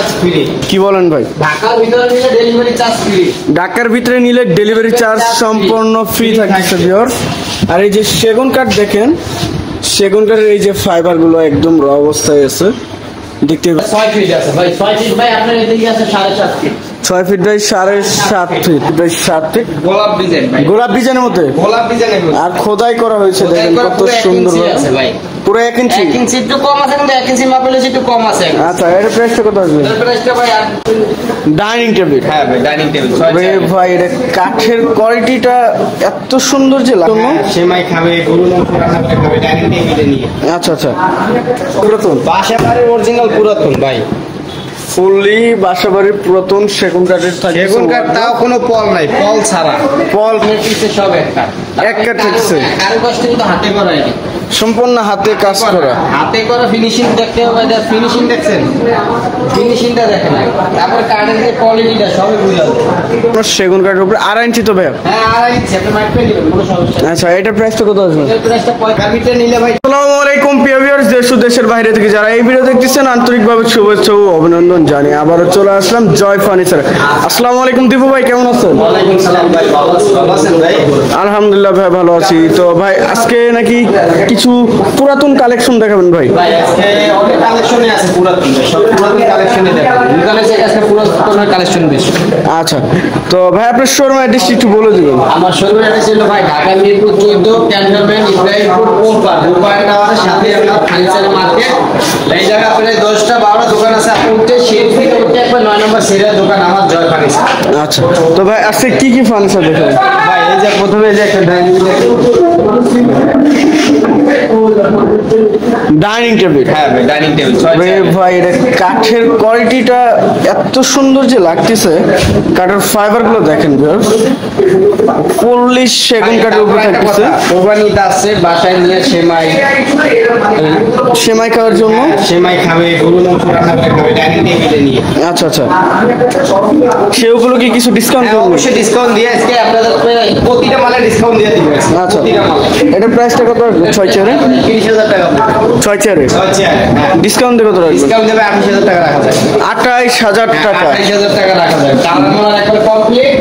Charge free. কি বলেন ভাই? ঢাকার ভিতরে নিলে ডেলিভারি চার্জ ফ্রি। ঢাকার ভিতরে নিলে ডেলিভারি চার্জ সম্পূর্ণ ফ্রি থাকছে ভিউয়ার্স। আর এই যে সেগুন কাঠ দেখেন, সেগুন কাঠের এই যে ফাইবার গুলো একদম র অবস্থায় আছে দেখতে। 6 ফিট আছে ভাই, 6 ফিট ভাই আপনার এদিকে আছে 7.5 feet. 6 feet by 7.5 feet by 7 feet গোলাপ ডিজাইন ভাই, গোলাপ ডিজাইনের মধ্যে গোলাপ ডিজাইনের মধ্যে আর খোদাই করা হয়েছে দেখেন কত সুন্দর আছে ভাই। পুরো 1 ইঞ্চি। 1 ইঞ্চি একটু কম আছে, কিন্তু 1 ইঞ্চি মাপলে একটু কম আছে। আচ্ছা এর প্রাইসটা কত আসবে? এর প্রাইসটা ভাই ডাইনিং টেবিল। হ্যাঁ ভাই, ডাইনিং টেবিল ভাই এটা কাঠের কোয়ালিটিটা এত সুন্দর যে লাগলো। সেমাই খাবে, গরু মাংস রান্না করে খাবে ডাইনিং টেবিলে নিয়ে। আচ্ছা আচ্ছা, পুরাতন বাসাবাড়ির অরিজিনাল পুরাতন ভাই, ফুললি বাসাবাড়ির পুরাতন সেগুন কাঠের থাকে। সেগুন কাঠ তাও কোনো পল নাই, পল ছাড়া। পল পিছে সব একটা থাকছে। কারো কষ্ট কিন্তু হাতে করা, এটা সম্পূর্ণ হাতে কাজ করা। হাতে করা ফিনিশিং দেখতে হবে। ফিনিশিং দেখছেন, ফিনিশিংটা দেখেন, তারপর কাঠের যে কোয়ালিটিটা সবই বুঝা যায়। সেগুন কাঠের উপরে 2.5 ইঞ্চি তো ভাই? হ্যাঁ 2.5 ইঞ্চি, আপনি মাইক পেয়ে নেবেন, কোনো সমস্যা নেই। আচ্ছা এটার প্রাইসটা কত আসবে? এর প্রাইসটা 45 মিটার নিলে ভাই। আসসালামু আলাইকুম প্রিয় ভিউয়ার্স, দেশ ও দেশের বাইরে থেকে যারা এই ভিডিও দেখতেছেন আন্তরিকভাবে শুভেচ্ছা ও অভিনন্দন জানিয়ে আবারও চলে আসলাম জয় ফার্নিচার। আসসালামু আলাইকুম দীপু ভাই, কেমন আছেন? ওয়ালাইকুম সালাম ভাই, ভালো আছেন ভাই? আলহামদুলিল্লাহ ভাই ভালো আছি। তো ভাই আজকে নাকি কিছু পুরাতন কালেকশন দেখাবেন ভাই? ভাই আজকে অনেক কালেকশনই আছে পুরাতন, সব পুরাতন কালেকশনই দেখাবো। দোকানে যে আজকে পুরাতন কালেকশন বেশি। আচ্ছা তো ভাই আপনার শোরুম অ্যাড্রেসটি একটু বলে দিবেন। আমার শোরুম অ্যাড্রেস হলো ভাই ঢাকা মিরপুর 14 ক্যান্টনমেন্ট ইব্রাহিমপুর রূপায়ণ টাওয়ারের সাথে আপনার ফার্নিচার মার্কেট। এই জায়গা আপনার 10টা 12টা দোকান আছে, আপনি উঠে সিঁড়ি থেকে উঠে একবার 9 নম্বর সিরিয়াল দোকান আমার জয় ফার্নিচার। আচ্ছা তো ভাই আজকে কি কি ফার্নিচার দেখাবেন? ভাই এই যে প্রথমে এই যে একটা ডাইনিং টেবিল। হ্যাঁ ভাই, ডাইনিং টেবিল ভাই এটা কাঠের কোয়ালিটিটা এত সুন্দর যে লাগতেছে, কাঠের ফাইবার গুলো দেখেন ভিউয়ার্স, ফুললি সেগুন কাঠের উপরে থাকতেছে। কোরবানিটা আছে, বাসায় নিয়ে সেমাই খাওয়ার জন্য। সেমাই খাবে, গরু মাংস রান্না করে খাবে ডাইনিং টেবিলে নিয়ে। আচ্ছা আচ্ছা, সেগুলো কি কিছু ডিসকাউন্ট করবেন? অবশ্যই ডিসকাউন্ট দিয়ে আজকে আপনাদের প্রতিটা মালে ডিসকাউন্ট দিয়ে দিবেন। আচ্ছা প্রতিটা মালে। এটার প্রাইসটা কত আসবে? 6 চেয়ারে 30,000 টাকা। 6 চেয়ারে 6 চেয়ার, হ্যাঁ। ডিসকাউন্ট দিয়ে কত রাখবেন? ডিসকাউন্ট দেবে 28,000 টাকা রাখা যায়। 28,000 টাকা। 28,000 টাকা রাখা যায়। কালার একবার কমপ্লিট।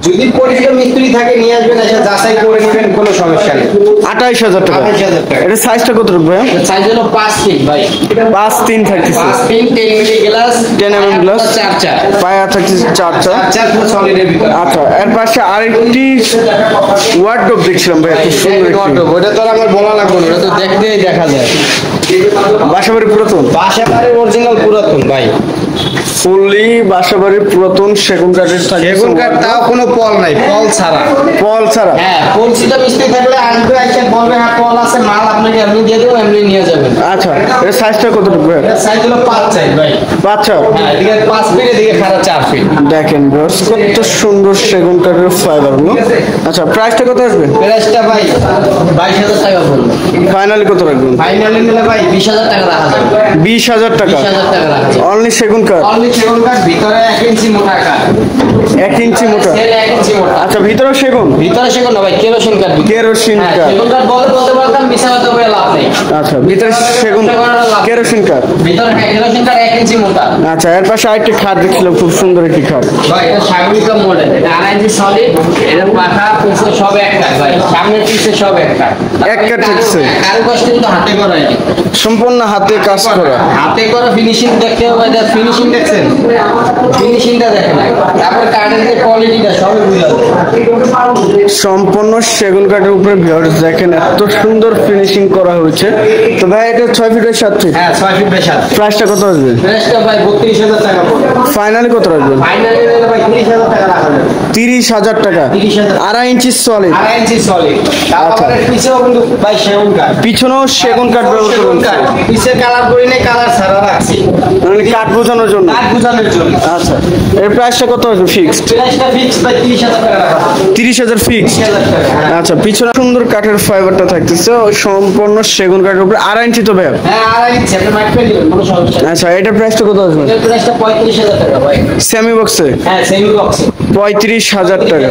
যদি পরিচিত মিস্ত্রি থাকে নিয়ে আসবেন, এসে যাচাই করে নেবেন, কোনো সমস্যা নেই। 28,000 টাকা। 28,000 টাকা। এটা সাইজটা কত রাখবে? সাইজ হলো 5 ফিট ভাই। 5-3 থাকতেছে। 5 feet 10 milli glass, 10 mm glass, 4 পায়া থাকতেছে 4 পুরো সলিডের ভিতর। আচ্ছা এর পাশে আরেকটি ওয়ার্ডরোব দেখছিলাম ভাই, খুব সুন্দর একটি। ওটা তো আর আমার বলা লাগবে না, ওটা তো দেখতেই দেখা যায়। বাসাবাড়ির পুরাতন। বাসাবাড়ির অরিজিনাল পুরাতন ভাই, ফুললি বাসাবাড়ির পুরাতন সেগুন কাঠের থাকে। সেগুন কাঠ তাও কোনো পল নাই, পল ছাড়া। পল ছাড়া? হ্যাঁ, পরিচিত মিস্ত্রি থাকলে আসবে, এসে বলবে হ্যাঁ পল আছে, মাল আপনাকে এমনি দিয়ে দেবো, এমনি নিয়ে যাবেন। আচ্ছা এর সাইজটা কত রাখবে? সাইজ হলো 5 চাই ভাই। 5 হ্যাঁ, এদিকে 5 ফিট, এদিকে খারাপ 4 ফিট। দেখেন ভিউয়ার্স কত সুন্দর সেগুন কাঠের ফাইবার গুলো। আচ্ছা প্রাইসটা কত আসবে? প্রাইসটা ভাই 22,000 টাকা পড়বে। ফাইনালি কত রাখবেন? ফাইনালি নিলে ভাই 20,000 টাকা রাখা যাবে। 20,000 টাকা 20,000 টাকা রাখা যাবে। অনলি সেগুন কাঠ? অনলি সেগুন কাঠ, ভিতরে 1 ইঞ্চি মোটা কাঠ। 1 ইঞ্চি মোটা? 1 ইঞ্চি মোটা। আচ্ছা ভিতরে সেগুন? ভিতরে সেগুন না ভাই, কেরোসিন কাঠ। কেরোসিন কাঠ। সেগুন কাঠ বলতে পারতাম, মিশা হতে বলে লাভ নেই। আচ্ছা ভিতরে সেগুন কেরোসিন কাঠ। ভিতরে হ্যাঁ কেরোসিন কাঠ 1 ইঞ্চি মোটা। আচ্ছা এর পাশে আরেকটি খাট দেখছিলাম, খুব সুন্দর একটি খাট। ভাই এটা সাগরিকা মডেল, এটা 2.5 ইঞ্চি সলিড, এটা পাখা পিছে সব একটা ভাই, সামনের পিছে সব একটা। এক কাঠ থাকছে। কারো কষ্ট কিন্তু হাতে করা, এটা সম্পূর্ণ হাতে কাজ করা। হাতে করা ফিনিশিং দেখতে হবে। এটা ফিনিশিং দেখছেন, ফিনিশিংটা দেখেন, তারপর কাঠের যে কোয়ালিটিটা সবই বুঝা যায়। সম্পূর্ণ সেগুন কাঠের উপরে ভিউয়ার্স দেখেন এত সুন্দর ফিনিশিং করা হয়েছে। তো ভাই এটা 6 ফিট 7 ফিট? হ্যাঁ 6 ফিট বাই 7। প্রাইসটা কত আসবে? প্রাইসটা ভাই 32,000 টাকা পড়বে। ফাইনালি কত রাখবেন? ফাইনালি নিলে ভাই 30,000 টাকা রাখা যাবে। 30,000 টাকা। 30,000। 2.5 ইঞ্চি সলিড। 2.5 ইঞ্চি সলিড। তারপরে পিছেও কিন্তু ভাই সেগুন কাঠ। পিছনেও সেগুন কাঠ ব্যবহার সেগুন করুন। কাঠ। পিছে কালার করি নাই, কালার ছাড়া রাখছি, মানে কাঠ বোঝানোর জন্য। কাঠ বোঝানোর জন্য। আচ্ছা এর প্রাইসটা কত আসবে ফিক্সড? প্রাইসটা ফিক্স ভাই 30,000 টাকা রাখা যাবে। 30,000 ফিক্সড। 30,000 টাকা। আচ্ছা পিছনে সুন্দর কাঠের ফাইবারটা থাকতেছে, সম্পূর্ণ সেগুন কাঠের উপরে 2.5 ইঞ্চি তো ভাই? হ্যাঁ 2.5 ইঞ্চি, আপনি মাইক পেয়ে দিবেন, কোনো সমস্যা নেই। আচ্ছা এটার প্রাইসটা কত আসবে? এটার প্রাইসটা 35,000 টাকা ভাই। সেমি বক্সে হ্যাঁ সেমি বক্স। 35,000 টাকা।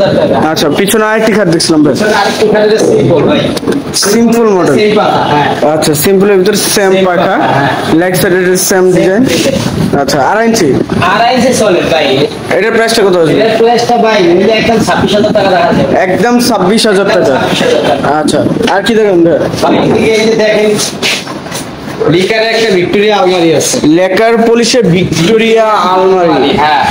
আচ্ছা পিছনে আরেকটি খাট দেখছিলাম ভাই, আরেকটু সিম্পল ভাই। Simple model. সেম পাতা, হ্যাঁ। আচ্ছা সিম্পলের ভিতরে সেম পাখা, লেগ সাইডের সেম ডিজাইন। আচ্ছা 2.5 ইঞ্চি। 2.5 ইঞ্চি সলিড ভাই। এটার প্রাইসটা কত আসবে? এটার প্রাইসটা ভাই নিলে একদম 26,000 টাকা রাখা যাবে। একদম 26,000 টাকা। 26,000 টাকা। আচ্ছা আর কি দেখেন ভাই? ভাই এদিকে এই যে দেখেন লিকারে একটা ভিক্টোরিয়া আলমারি আছে। লেকার পলিশে ভিক্টোরিয়া আলমারি। হ্যাঁ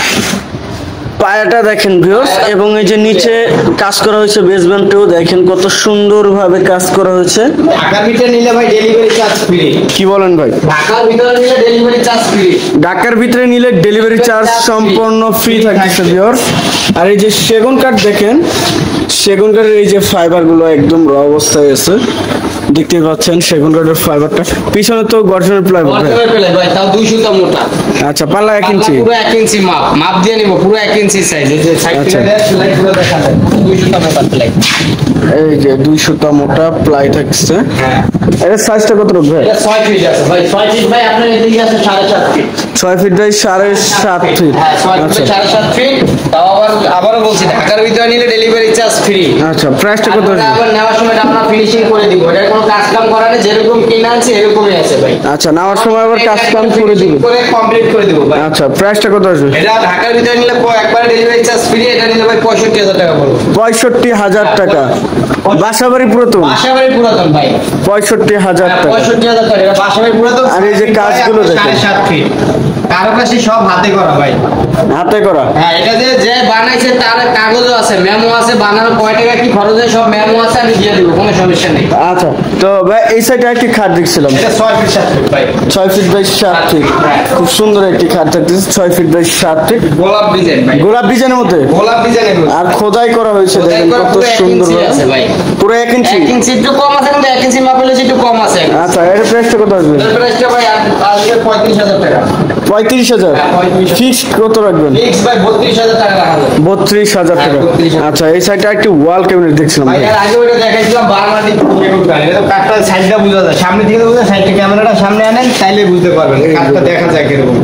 পায়াটা দেখেন ভিউয়ার্স, এবং এই যে নিচে কাজ করা হয়েছে বেসমেন্টেও দেখেন কত সুন্দরভাবে কাজ করা হয়েছে। ঢাকার ভিতরে নিলে ভাই ডেলিভারি চার্জ ফ্রি। কি বলেন ভাই? ঢাকার ভিতরে নিলে ডেলিভারি চার্জ ফ্রি। ঢাকার ভিতরে নিলে ডেলিভারি চার্জ সম্পূর্ণ ফ্রি থাকছে ভিউয়ার্স। আর এই যে সেগুন কাঠ দেখেন, সেগুন কাঠের এই যে ফাইবার গুলো একদম র অবস্থায় আছে, দেখতে পাচ্ছেন সেগুন কাঠের ফাইবারটা। পিছনে তো গর্জনের প্লাইউড। বর্তমানে পেলে ভাই তাও 200 টা মোটা। আচ্ছা পাল্লা 1 ইঞ্চি। পুরো 1 ইঞ্চি মাপ দিয়ে নিব, পুরো 1 ইঞ্চি সাইজ। এই যে সাইড আচ্ছা। থেকে সেলাই পুরো দেখা যায় 200 টা মোটা সেলাই। এই যে 200 টা মোটা প্লাই থাকছে। হ্যাঁ এর সাইজটা কত রকম ভাই? এটা 6 ফিট আছে ভাই। 6 ফিট ভাই আপনার এদিকে আছে 7.5 ফিট। 6 feet by 7.5 fit. হ্যাঁ 6 আচ্ছা ফিট 7.5 ফিট। তাও আবারও বলছি ঢাকার ভিতরে নিলে ডেলিভারি চার্জ ফ্রি। আচ্ছা প্রাইসটা কত আমরা আসবে? আবার নেওয়ার সময় আমরা ফিনিশিং করে দিব। এটার কোনো কাজ কাম করা নেই, যেরকম কিনা আছে এরকমই আছে ভাই। আচ্ছা নেওয়ার সময় আবার কাজ কাম করে দিবেন। করে কমপ্লিট করে দিব ভাই। আচ্ছা প্রাইসটা কত আসবে? এটা ঢাকার ভিতরে নিলে একবারে ডেলিভারি চার্জ ফ্রি। এটা নিলে ভাই 65,000 টাকা পড়বে। 65,000 টাকা। বাসাবাড়ি পুরাতন। বাসাবাড়ি পুরাতন ভাই। 65,000 টাকা। 65,000 টাকা। এটা বাসাবাড়ি পুরাতন। আর এই যে কাজগুলো দেখেন। 7.5 ফিট। কারুকাশি সব হাতে করা ভাই। হাতে করা। হ্যাঁ এটা যে বানাইছে তার কাগজও আছে, মেমো আছে, বানানো কয় টাকা কি খরচ হয় সব মেমো আছে, আমি দিয়ে দিব, কোনো সমস্যা নেই। আচ্ছা তো ভাই এই সাইডে একটি খাট দেখছিলাম, এটা 6 ফিট 7 ফিট ভাই। 6 ফিট বাই 7 ফিট। খুব সুন্দর একটি খাট থাকতেছে, 6 ফিট বাই 7 ফিট। গোলাপ ডিজাইন ভাই। গোলাপ ডিজাইনের মধ্যে গোলাপ ডিজাইন আর খোদাই করা হয়েছে দেখেন কত সুন্দর আছে ভাই। পুরো 1 ইঞ্চি। 1 ইঞ্চি একটু কম আছে, কিন্তু 1 ইঞ্চি মাপ হলে একটু কম আছে। আচ্ছা এর প্রাইসটা কত আসবে? এর প্রাইসটা ভাই আসবে 35,000 টাকা। 35,000। হ্যাঁ, 35,000 ফিক্সড কত রাখবেন? ফিক্স ভাই 32,000 টাকা রাখা যাবে। 32,000 টাকা। 32,000 আচ্ছা এই সাইডে একটি ওয়াল ক্যাবিনেট দেখছিলাম ভাই ভাই। এর আগে ওটা দেখাইছিলাম বারমাটি কেবল কাট। এটা তো কাটটা সাইডটা বোঝা যায়, সামনে থেকে বোঝা যায়, সাইডে ক্যামেরাটা সামনে আনেন তাইলে বুঝতে পারবেন কাটটা দেখা যায় কিরকম।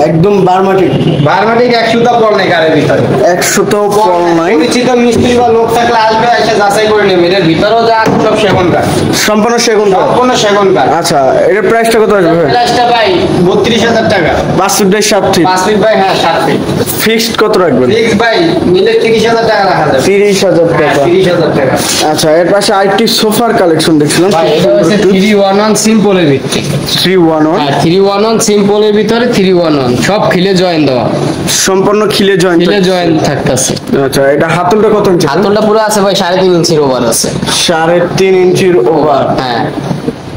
একদম বারমাটিক। বারমাটি 100 টা পড় নাই কারের ভিতরে। 100টাও পল নাই। পরিচিত মিস্ত্রি বা লোক থাকলে আসবে, এসে যাচাই করে নেবে। এর ভিতরেও যা আছে সব সেগুন কাঠ। সম্পূর্ণ সেগুন কাঠ। সম্পূর্ণ সেগুন কাঠ। আচ্ছা এর প্রাইসটা কত আসবে ভাই? প্রাইসটা ভাই 32,000 টাকা। 5 ফিট বাই 7 ফিট। 5 ফিট ভাই, হ্যাঁ 7 ফিট। ফিক্সড কত রাখবেন? ফিক্স ভাই নিলে 30,000 টাকা রাখা যাবে। 30,000 হ্যাঁ, টাকা। 30,000 টাকা। আচ্ছা এর পাশে আরেকটি সোফার কালেকশন দেখছিলাম। ভাই এটা হচ্ছে 311 সিম্পলের ভিতরে। 311 হ্যাঁ 311 সিম্পলের ভিতরে 311 সব খিলে জয়েন দেওয়া। সম্পূর্ণ খিলে জয়েন্ট। খিলে জয়েন থাকতেছে। আচ্ছা এটা হাতলটা কত ইঞ্চি? হাতলটা পুরো আছে ভাই 3.5 ইঞ্চির ওভার আছে। 3.5 ইঞ্চির ওভার। হ্যাঁ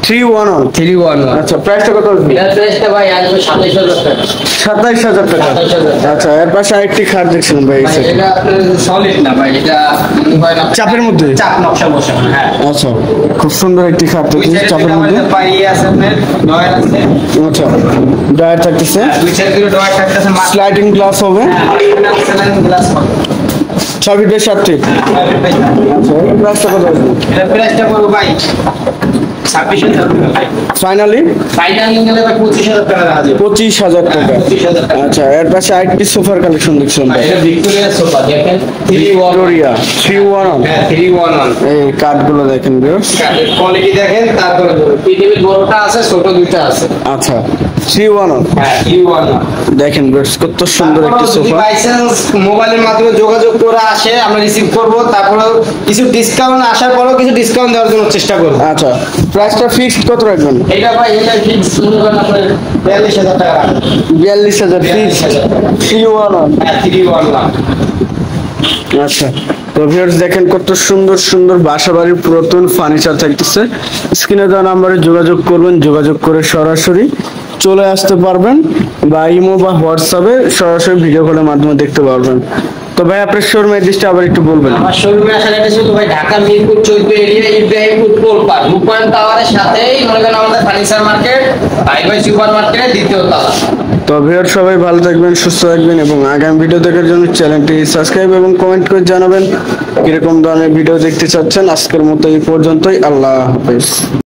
311। 311। আচ্ছা প্রাইসটা কত আসবে? এটার প্রাইসটা ভাই আসবে 27,000 টাকা। 27,000 টাকা। 27,000 টাকা। আচ্ছা এর পাশে আরেকটি খাট দেখছিলাম ভাই এই ভাই, সাইডে। এটা আপনার সলিড না ভাই, এটা মনে হয় না চাপের মধ্যে? চাপ নকশা বসানো। হ্যাঁ আচ্ছা খুব সুন্দর একটি খাট দুই থাকতেছে সাইডে চাপের মধ্যে। আমাদের পাইয়ে আছে, আপনার ডয়ার আছে। আচ্ছা ড্রায়ার থাকতেছে, দুই সাইডে দুটো ডয়ার থাকতেছে। স্লাইডিং গ্লাস হবে। Glass 6 feet by 7 feet. আচ্ছা এর প্রাইসটা কত আসবে? এটা প্রাইসটা পড়বে ভাই 26,000 টাকা ভাই। ফাইনালি ফাইনাল নিলে ভাই 25,000 টাকা রাখা যাবে। 25,000 টাকা। 25,000 টাকা। আচ্ছা এর পাশে আরেকটি সোফার কালেকশন দেখছিলাম ভাই। এটা ভিক্টোরিয়া সোফা দেখেন। 311 ভিক্টোরিয়া 311। হ্যাঁ 311। এই কাঠগুলো দেখেন ভিউয়ার্স। কাঠের কোয়ালিটি দেখেন, তারপরে পৃথিবীর বড়টা আছে, ছোট দুইটা আছে। আচ্ছা 311 হ্যাঁ 311। দেখেন ভিউয়ার্স কত সুন্দর একটি যদি সোফা। বাই চান্স মোবাইলের মাধ্যমে যোগাযোগ করে আসে, আমরা রিসিভ করব, তারপরেও কিছু ডিসকাউন্ট আসার পরেও কিছু ডিসকাউন্ট দেওয়ার জন্য চেষ্টা করব। আচ্ছা প্রাইসটা ফিক্সড কত রাখবেন? এটা ভাই এটা ফিক্স মনে করেন আপনার 42,000 টাকা রাখবেন। 42,000 ফিক্স 311। হ্যাঁ 311। আচ্ছা তো ভিউয়ার্স দেখেন কত সুন্দর সুন্দর বাসাবাড়ির পুরাতন ফার্নিচার থাকতেছে। স্ক্রিনে দেওয়া নাম্বারে যোগাযোগ করবেন, যোগাযোগ করে সরাসরি চলে আসতে পারবেন, বা ইমো বা হোয়াটসঅ্যাপে সরাসরি ভিডিও কলের মাধ্যমে দেখতে পারবেন। তো ভাই আপনার শোরুম অ্যাড্রেসটা আবার একটু বলবেন। আমার শোরুমে আসার অ্যাড্রেস হলো ভাই ঢাকা মিরপুর 14 এরিয়া ইব্রাহিমপুর কোলপার রূপায়ণ টাওয়ারের সাথেই মনে করেন আমাদের ফার্নিচার মার্কেট, ভাই সুপার মার্কেটের দ্বিতীয় তলা। তো ভিউয়ার সবাই ভালো থাকবেন, সুস্থ থাকবেন, এবং আগামী ভিডিও দেখার জন্য চ্যানেলটি সাবস্ক্রাইব এবং কমেন্ট করে জানাবেন কিরকম ধরনের ভিডিও দেখতে চাচ্ছেন। আজকের মতো এই পর্যন্তই, আল্লাহ হাফেজ।